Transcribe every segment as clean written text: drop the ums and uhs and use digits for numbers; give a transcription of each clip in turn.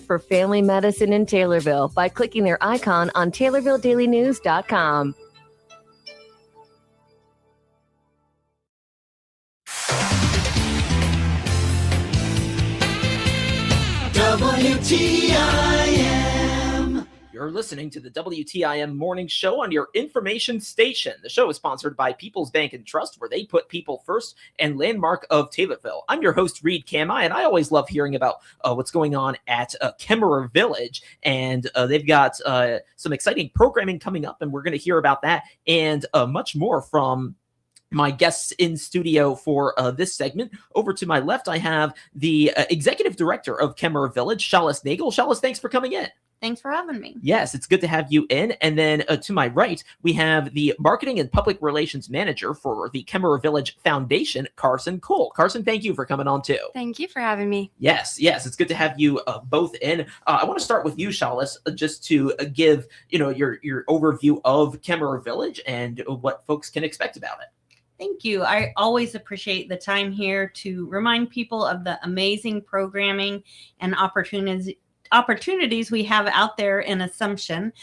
for family medicine in Taylorville by clicking their icon on TaylorvilleDailyNews.com. WTIM. You're listening to the WTIM Morning Show on your information station. The show is sponsored by People's Bank and Trust, where they put people first, and Landmark of Taylorville. I'm your host, Reed Kamai, and I always love hearing about what's going on at Kemmerer Village. And they've got some exciting programming coming up, and we're going to hear about that and much more from my guests in studio for this segment. Over to my left, I have the executive director of Kemmerer Village, Chalice Nagel. Chalice, thanks for coming in. Thanks for having me. Yes, it's good to have you in. And then to my right, we have the marketing and public relations manager for the Kemmerer Village Foundation, Carson Cole. Carson, thank you for coming on too. Thank you for having me. Yes, it's good to have you both in. I want to start with you, Chalice, just to give your overview of Kemmerer Village and what folks can expect about it. Thank you. I always appreciate the time here to remind people of the amazing programming and opportunities we have out there in Assumption.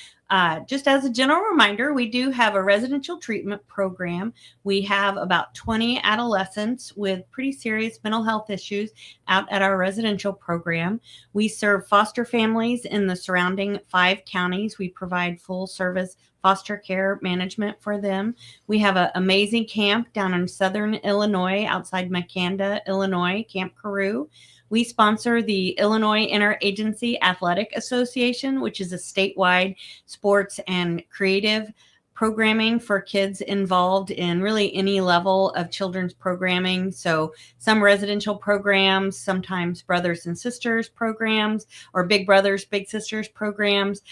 Just as a general reminder, we do have a residential treatment program. We have about 20 adolescents with pretty serious mental health issues out at our residential program. We serve foster families in the surrounding 5 counties. We provide full service foster care management for them. We have an amazing camp down in southern Illinois, outside Makanda, Illinois, Camp Carew. We sponsor the Illinois Interagency Athletic Association, which is a statewide sports and creative programming for kids involved in really any level of children's programming. So some residential programs, sometimes brothers and sisters programs, or big brothers, big sisters programs.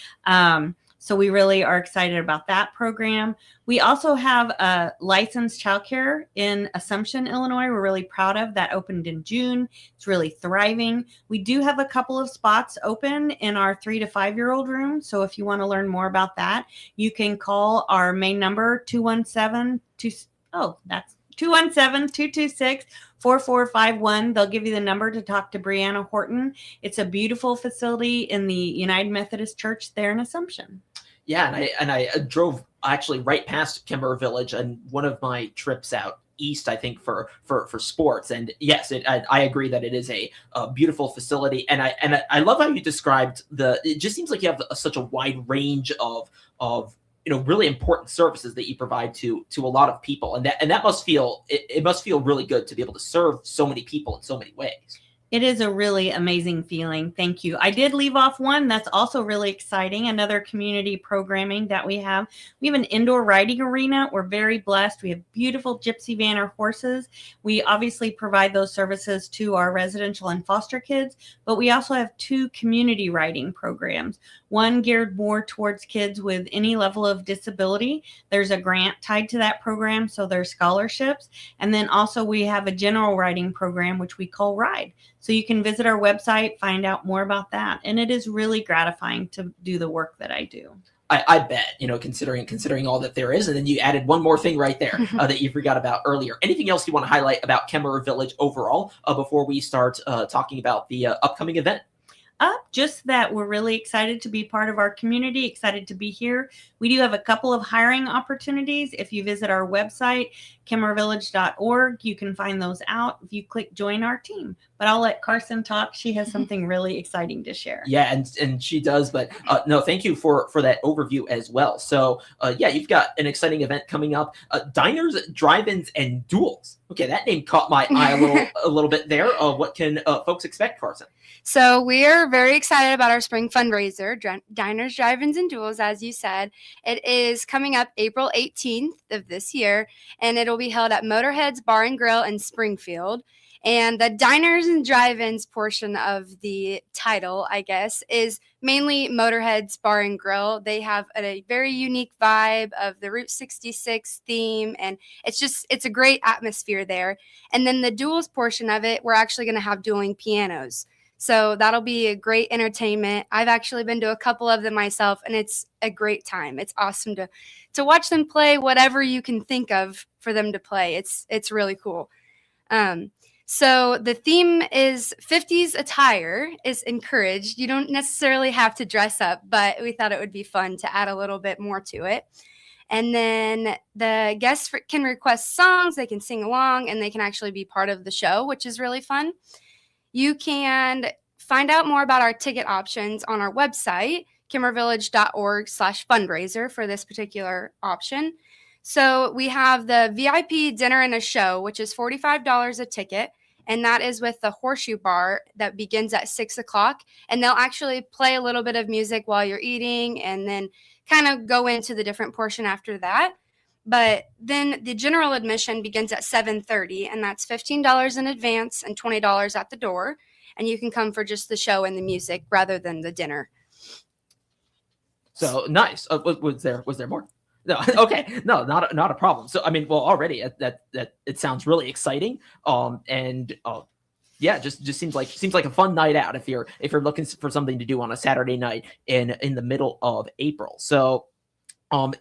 So we really are excited about that program. We also have a licensed childcare in Assumption, Illinois. We're really proud of that. Opened in June. It's really thriving. We do have a couple of spots open in our 3 to 5-year-old room. So if you want to learn more about that, you can call our main number 217-226-4451. They'll give you the number to talk to Brianna Horton. It's a beautiful facility in the United Methodist Church there in Assumption. Yeah, and I drove actually right past Kemmerer Village on one of my trips out east, I think, for sports. And yes, I agree that it is a beautiful facility. And I love how you described it just seems like you have such a wide range of really important services that you provide to a lot of people. And that must feel, it must feel really good to be able to serve so many people in so many ways. It is a really amazing feeling. Thank you. I did leave off one that's also really exciting. Another community programming that we have. We have an indoor riding arena. We're very blessed. We have beautiful gypsy vanner horses. We obviously provide those services to our residential and foster kids, but we also have 2 community riding programs. One geared more towards kids with any level of disability. There's a grant tied to that program, so there's scholarships. And then also we have a general riding program, which we call Ride. So you can visit our website, find out more about that. And it is really gratifying to do the work that I do. I bet, considering all that there is. And then you added one more thing right there that you forgot about earlier. Anything else you want to highlight about Kemmerer Village overall before we start talking about the upcoming event? Just that we're really excited to be part of our community, excited to be here. We do have a couple of hiring opportunities. If you visit our website, kemmerervillage.org, you can find those out if you click join our team. But I'll let Carson talk. She has something really exciting to share. Yeah, and she does. But no, thank you for that overview as well. So you've got an exciting event coming up. Diners, drive-ins, and duels. Okay, that name caught my eye a little bit there. What can folks expect, Carson? So we are very excited about our spring fundraiser, Diners, Drive-Ins, and Duels, as you said. It is coming up April 18th of this year, and it'll be held at Motorhead's Bar and Grill in Springfield. And the Diners and Drive-Ins portion of the title, I guess, is mainly Motorhead's Bar and Grill. They have a very unique vibe of the Route 66 theme, and it's a great atmosphere there. And then the Duels portion of it, we're actually going to have dueling pianos. So that'll be a great entertainment. I've actually been to a couple of them myself, and it's a great time. It's awesome to watch them play whatever you can think of for them to play. It's really cool. So the theme is 50s attire is encouraged. You don't necessarily have to dress up, but we thought it would be fun to add a little bit more to it. And then the guests can request songs, they can sing along, and they can actually be part of the show, which is really fun. You can find out more about our ticket options on our website, kimmervillage.org/fundraiser for this particular option. So we have the VIP dinner and a show, which is $45 a ticket. And that is with the Horseshoe Bar that begins at 6 o'clock. And they'll actually play a little bit of music while you're eating and then kind of go into the different portion after that. But then the general admission begins at 7:30, and that's $15 in advance and $20 at the door. And you can come for just the show and the music rather than the dinner. So nice. Was there more? No, okay, no, not a problem. So I mean, well, already that it sounds really exciting. Yeah, just seems like a fun night out if you're looking for something to do on a Saturday night in the middle of April. So,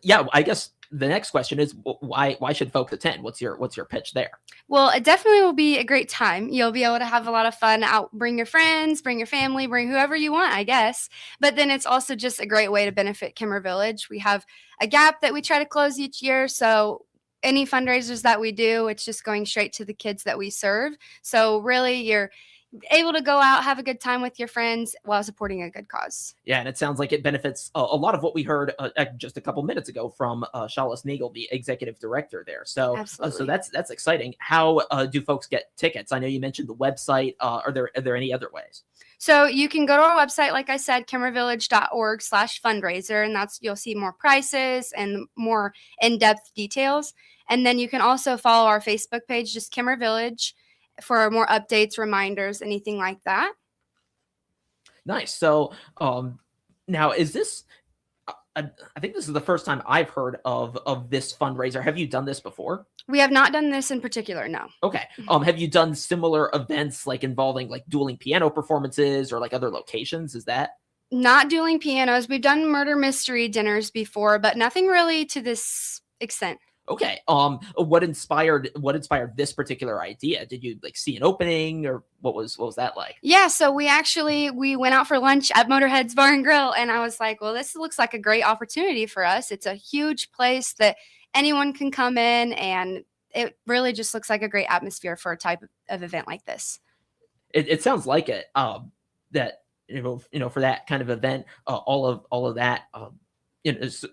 yeah, I guess the next question is why should folks attend? What's your pitch there? Well, it definitely will be a great time. You'll be able to have a lot of fun out. Bring your friends, bring your family, bring whoever you want, I guess. But then it's also just a great way to benefit Kimmer Village. We have a gap that we try to close each year. So any fundraisers that we do, it's just going straight to the kids that we serve. So really, you're able to go out, have a good time with your friends while supporting a good cause. Yeah, and it sounds like it benefits a lot of what we heard just a couple minutes ago from Shalis Nagel, the executive director there. So, so that's exciting. How do folks get tickets? I know you mentioned the website. Are there any other ways? So you can go to our website, like I said, kimmervillage.org/fundraiser, and you'll see more prices and more in-depth details. And then you can also follow our Facebook page, just Kimmer Village, for more updates, reminders, anything like that. Nice. So now is this, I think this is the first time I've heard of this fundraiser. Have you done this before? We have not done this in particular, no. Okay. Have you done similar events like involving like dueling piano performances or like other locations? Is that? Not dueling pianos. We've done murder mystery dinners before, but nothing really to this extent. Okay. What inspired this particular idea? Did you like see an opening, or what was that like? Yeah, so we went out for lunch at Motorhead's Bar and Grill, and I was like, well, this looks like a great opportunity for us. It's a huge place that anyone can come in, and it really just looks like a great atmosphere for a type of event like this. It sounds like it. That for that kind of event, all of that.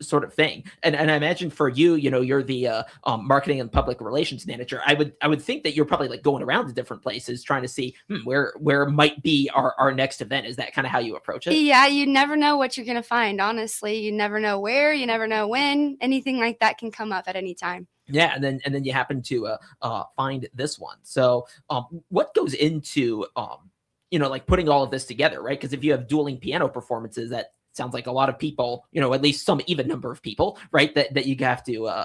Sort of thing. And I imagine for you, you're the marketing and public relations manager. I would think that you're probably like going around to different places trying to see where might be our next event. Is that kind of how you approach it? Yeah, you never know what you're going to find. Honestly, you never know where, you never know when. Anything like that can come up at any time. Yeah, and then you happen to find this one. So what goes into like putting all of this together, right? Because if you have dueling piano performances, that sounds like a lot of people, at least some even number of people, right? That you have to,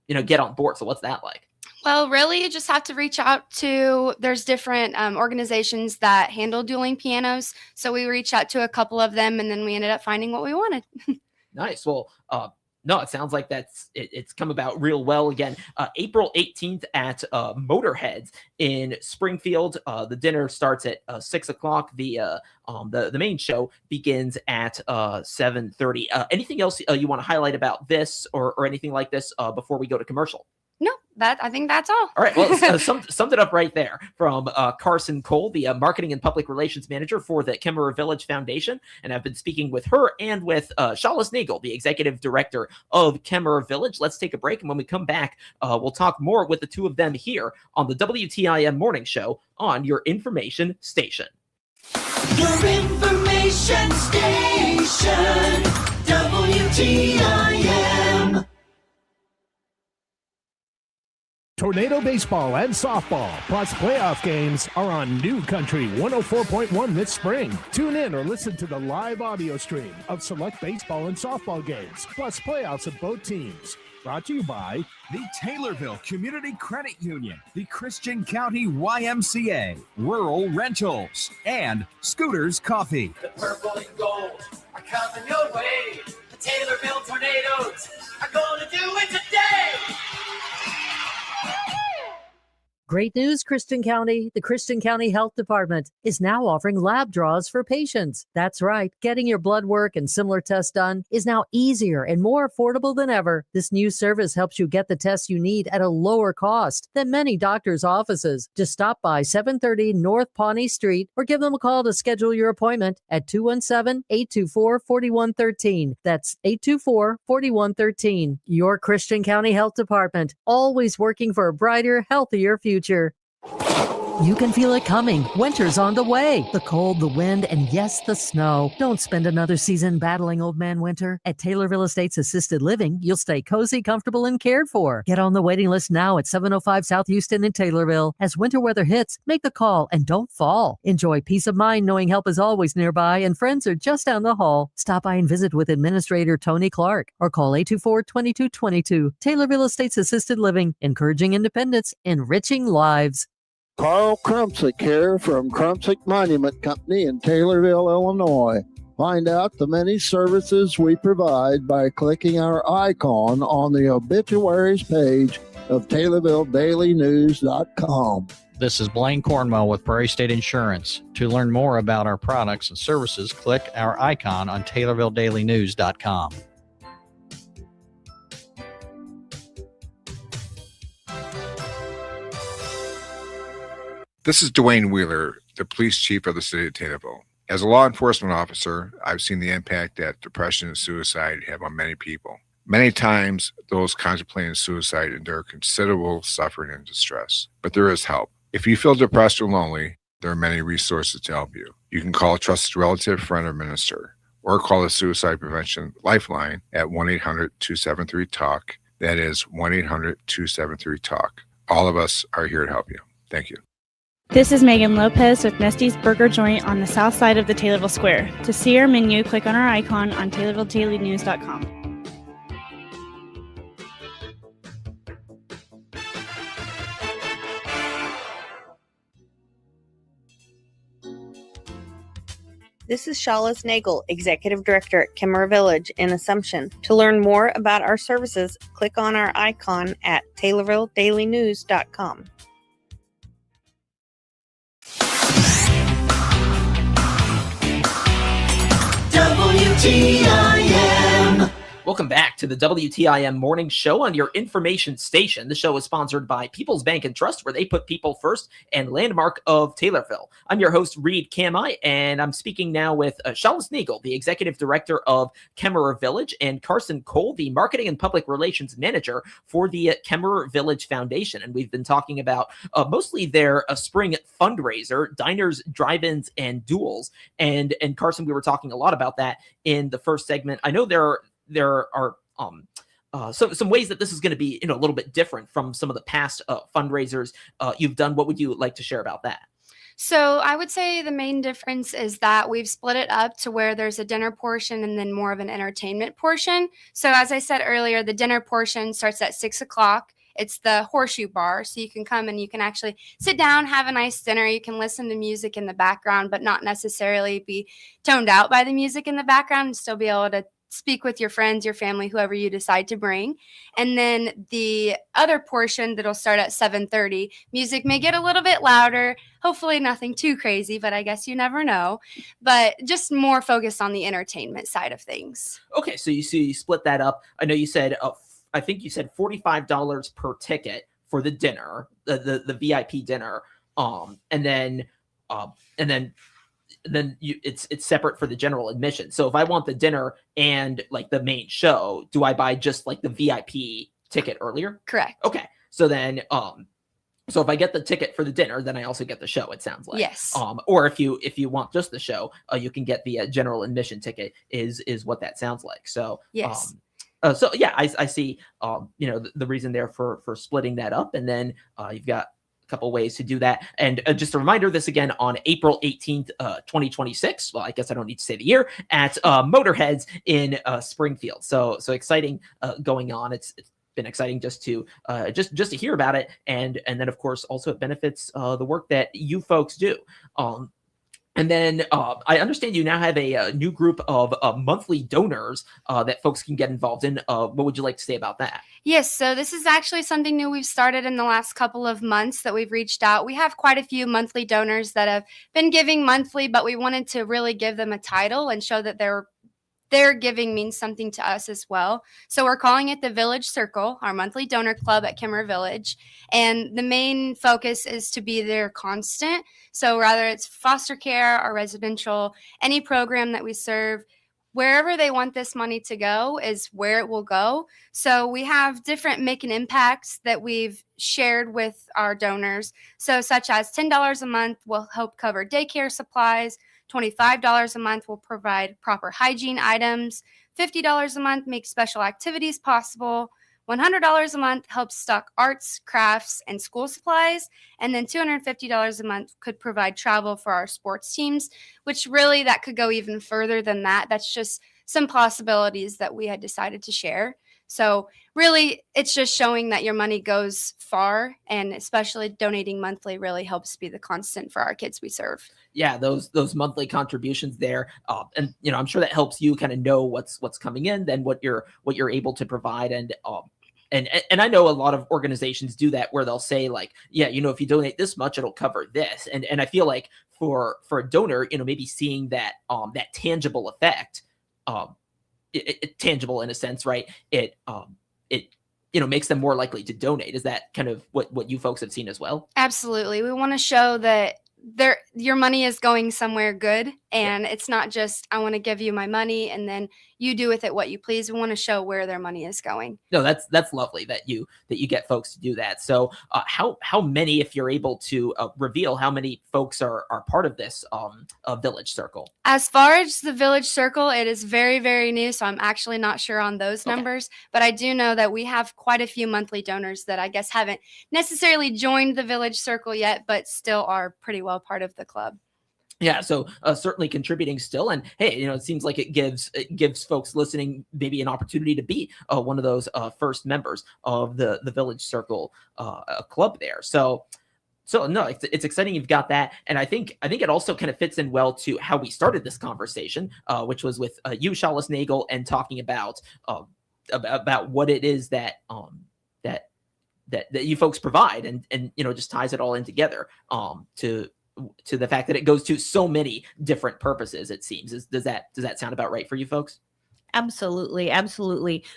get on board. So what's that like? Well, really, you just have to reach out to, there's different organizations that handle dueling pianos. So we reached out to a couple of them, and then we ended up finding what we wanted. Nice. Well, no, it sounds like it's come about real well. Again, April 18th at Motorheads in Springfield. The dinner starts at 6 o'clock. The main show begins at 7:30. Anything else you want to highlight about this or anything like this before we go to commercial? No, I think that's all. All right. Well, summed it up right there from Carson Cole, the marketing and public relations manager for the Kimmer Village Foundation. And I've been speaking with her and with Shalis Nagel, the executive director of Kimmer Village. Let's take a break. And when we come back, we'll talk more with the two of them here on the WTIM Morning Show on your information station. Your information station, WTIM. Tornado baseball and softball, plus playoff games are on New Country 104.1 this spring. Tune in or listen to the live audio stream of select baseball and softball games, plus playoffs of both teams. Brought to you by the Taylorville Community Credit Union, the Christian County YMCA, Rural Rentals, and Scooters Coffee. The purple and gold are coming your way. The Taylorville Tornadoes are going to do it today. Great news, Christian County. The Christian County Health Department is now offering lab draws for patients. That's right. Getting your blood work and similar tests done is now easier and more affordable than ever. This new service helps you get the tests you need at a lower cost than many doctors' offices. Just stop by 730 North Pawnee Street or give them a call to schedule your appointment at 217-824-4113. That's 824-4113. Your Christian County Health Department, always working for a brighter, healthier future. You can feel it coming. Winter's on the way. The cold, the wind, and yes, the snow. Don't spend another season battling old man winter. At Taylorville Estates Assisted Living, you'll stay cozy, comfortable, and cared for. Get on the waiting list now at 705 South Houston in Taylorville. As winter weather hits, make the call and don't fall. Enjoy peace of mind knowing help is always nearby and friends are just down the hall. Stop by and visit with Administrator Tony Clark or call 824-2222. Taylorville Estates Assisted Living, encouraging independence, enriching lives. Carl Krumsick here from Krumsick Monument Company in Taylorville, Illinois. Find out the many services we provide by clicking our icon on the obituaries page of TaylorvilleDailyNews.com. This is Blaine Cornwell with Prairie State Insurance. To learn more about our products and services, click our icon on TaylorvilleDailyNews.com. This is Dwayne Wheeler, the police chief of the city of Taylorville. As a law enforcement officer, I've seen the impact that depression and suicide have on many people. Many times, those contemplating suicide endure considerable suffering and distress, but there is help. If you feel depressed or lonely, there are many resources to help you. You can call a trusted relative, friend, or minister, or call the Suicide Prevention Lifeline at 1-800-273-TALK. That is 1-800-273-TALK. All of us are here to help you. Thank you. This is Megan Lopez with Nesty's Burger Joint on the south side of the Taylorville Square. To see our menu, click on our icon on TaylorvilleDailyNews.com. This is Shawlis Nagel, Executive Director at Kimmerer Village in Assumption. To learn more about our services, click on our icon at TaylorvilleDailyNews.com. WTIM. Welcome back to the WTIM Morning Show on your information station. The show is sponsored by People's Bank and Trust, where they put people first, and Landmark of Taylorville. I'm your host, Reed Kamai, and I'm speaking now with Shawlis Nagel, the Executive Director of Kimmerer Village, and Carson Cole, the Marketing and Public Relations Manager for the Kimmerer Village Foundation. And we've been talking about mostly their spring fundraiser, diners, drive-ins, and duels. And Carson, we were talking a lot about that in the first segment. I know there are some ways that this is going to be, a little bit different from some of the past fundraisers you've done. What would you like to share about that? So I would say the main difference is that we've split it up to where there's a dinner portion and then more of an entertainment portion. So as I said earlier, the dinner portion starts at 6 o'clock. It's the Horseshoe Bar, so you can come and you can actually sit down, have a nice dinner. You can listen to music in the background, but not necessarily be toned out by the music in the background and still be able to speak with your friends, your family, whoever you decide to bring. And then the other portion that'll start at 7:30, music may get a little bit louder, hopefully nothing too crazy, but I guess you never know. But just more focused on the entertainment side of things. Okay, so you split that up. I know you said, I think you said $45 per ticket for the dinner, the VIP dinner, and then it's separate for the general admission. So if I want the dinner and like the main show, do I buy just like the VIP ticket earlier? Correct. Okay. So then, so if I get the ticket for the dinner, then I also get the show, it sounds like. Yes. Or if you want just the show, you can get the general admission ticket is what that sounds like. So, yes. So yeah, I see, the reason there for splitting that up. And then you've got couple ways to do that. And just a reminder, this again on April 18th, 2026. Well, I guess I don't need to say the year, at Motorheads in Springfield. So exciting going on. It's been exciting just to hear about it. And then of course also it benefits the work that you folks do. And then I understand you now have a new group of monthly donors that folks can get involved in. What would you like to say about that? Yes, so this is actually something new we've started in the last couple of months that we've reached out. We have quite a few monthly donors that have been giving monthly, but we wanted to really give them a title and show that their giving means something to us as well. So we're calling it the Village Circle, our monthly donor club at Kimmer Village. And the main focus is to be there constant. So whether it's foster care or residential, any program that we serve, wherever they want this money to go is where it will go. So we have different make an impacts that we've shared with our donors. So such as $10 a month will help cover daycare supplies, $25 a month will provide proper hygiene items, $50 a month makes special activities possible, $100 a month helps stock arts, crafts, and school supplies, and then $250 a month could provide travel for our sports teams, which really that could go even further than that. That's just some possibilities that we had decided to share. So really, it's just showing that your money goes far, and especially donating monthly really helps be the constant for our kids we serve. Yeah, those monthly contributions there, and I'm sure that helps you kind of know what's coming in, then what you're able to provide, and I know a lot of organizations do that where they'll say like, yeah, if you donate this much, it'll cover this, and I feel like for a donor, maybe seeing that that tangible effect, tangible in a sense, right? It makes them more likely to donate. Is that kind of what you folks have seen as well? Absolutely. We want to show that your money is going somewhere good, and it's not just I want to give you my money and then you do with it what you please. We want to show where their money is going. No, that's lovely that you get folks to do that. So how many, if you're able to reveal, how many folks are part of this Village Circle? As far as the Village Circle, it is very, very new, so I'm actually not sure on those numbers, but I do know that we have quite a few monthly donors that I guess haven't necessarily joined the Village Circle yet, but still are pretty well part of the club. Yeah, so certainly contributing still, and hey, it seems like it gives folks listening maybe an opportunity to be one of those first members of the Village Circle club there. So no, it's exciting you've got that, and I think it also kind of fits in well to how we started this conversation, which was with you, Shalis Nagel, and talking about what it is that you folks provide, and just ties it all in together to the fact that it goes to so many different purposes. It seems does that sound about right for you folks? Absolutely.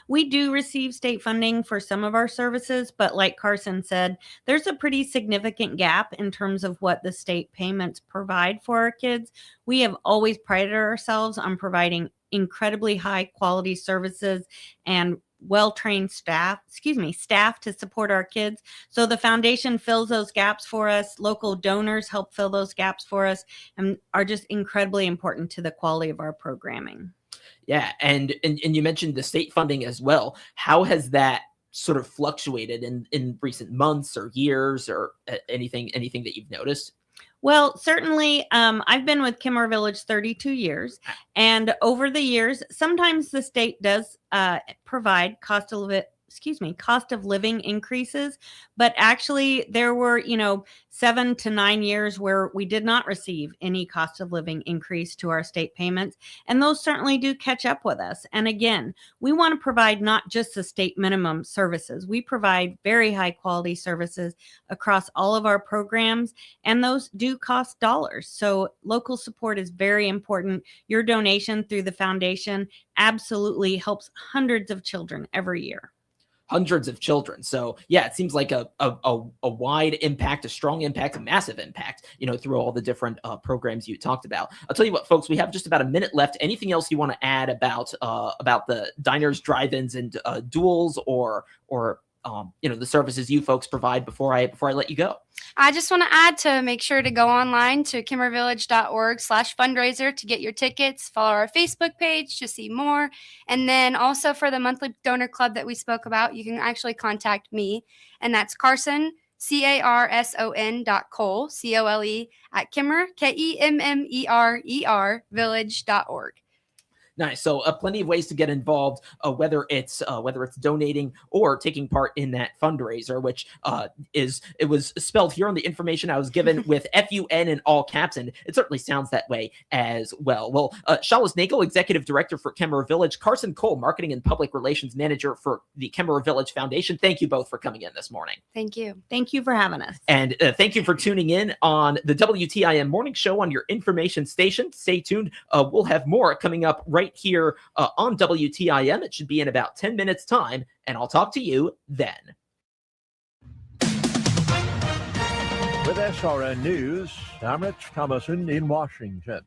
We do receive state funding for some of our services, but like Carson said, there's a pretty significant gap in terms of what the state payments provide for our kids. We have always prided ourselves on providing incredibly high quality services and well-trained staff to support our kids. So the foundation fills those gaps for us. Local donors help fill those gaps for us and are just incredibly important to the quality of our programming. Yeah, and you mentioned the state funding as well. How has that sort of fluctuated in recent months or years, or anything that you've noticed? Well, certainly, I've been with Kimmer Village 32 years, and over the years, sometimes the state does provide cost of living increases, but actually there were, 7 to 9 years where we did not receive any cost of living increase to our state payments, and those certainly do catch up with us. And again, we want to provide not just the state minimum services. We provide very high quality services across all of our programs, and those do cost dollars. So local support is very important. Your donation through the foundation absolutely helps hundreds of children every year. Hundreds of children. So yeah, it seems like a wide impact, a strong impact, a massive impact, through all the different programs you talked about. I'll tell you what, folks, we have just about a minute left. Anything else you want to add about the diners, drive-ins, and duels, or the services you folks provide before I let you go? I just want to add to make sure to go online to kimmervillage.org/fundraiser to get your tickets, follow our Facebook page to see more. And then also for the monthly donor club that we spoke about, you can actually contact me, and that's Carson, CARSON.Cole, COLE, at Kimmer, KEMMERER, village.org. Nice. So plenty of ways to get involved, whether it's donating or taking part in that fundraiser, which it was spelled here on the information I was given with FUN in all caps, and it certainly sounds that way as well. Well, Shalis Nagel, Executive Director for Kemmerer Village, Carson Cole, Marketing and Public Relations Manager for the Kemmerer Village Foundation. Thank you both for coming in this morning. Thank you. Thank you for having us. And thank you for tuning in on the WTIM Morning Show on your information station. Stay tuned. We'll have more coming up right here on WTIM. It should be in about 10 minutes time, and I'll talk to you then. With SRN News, I'm Rich Thomason in Washington.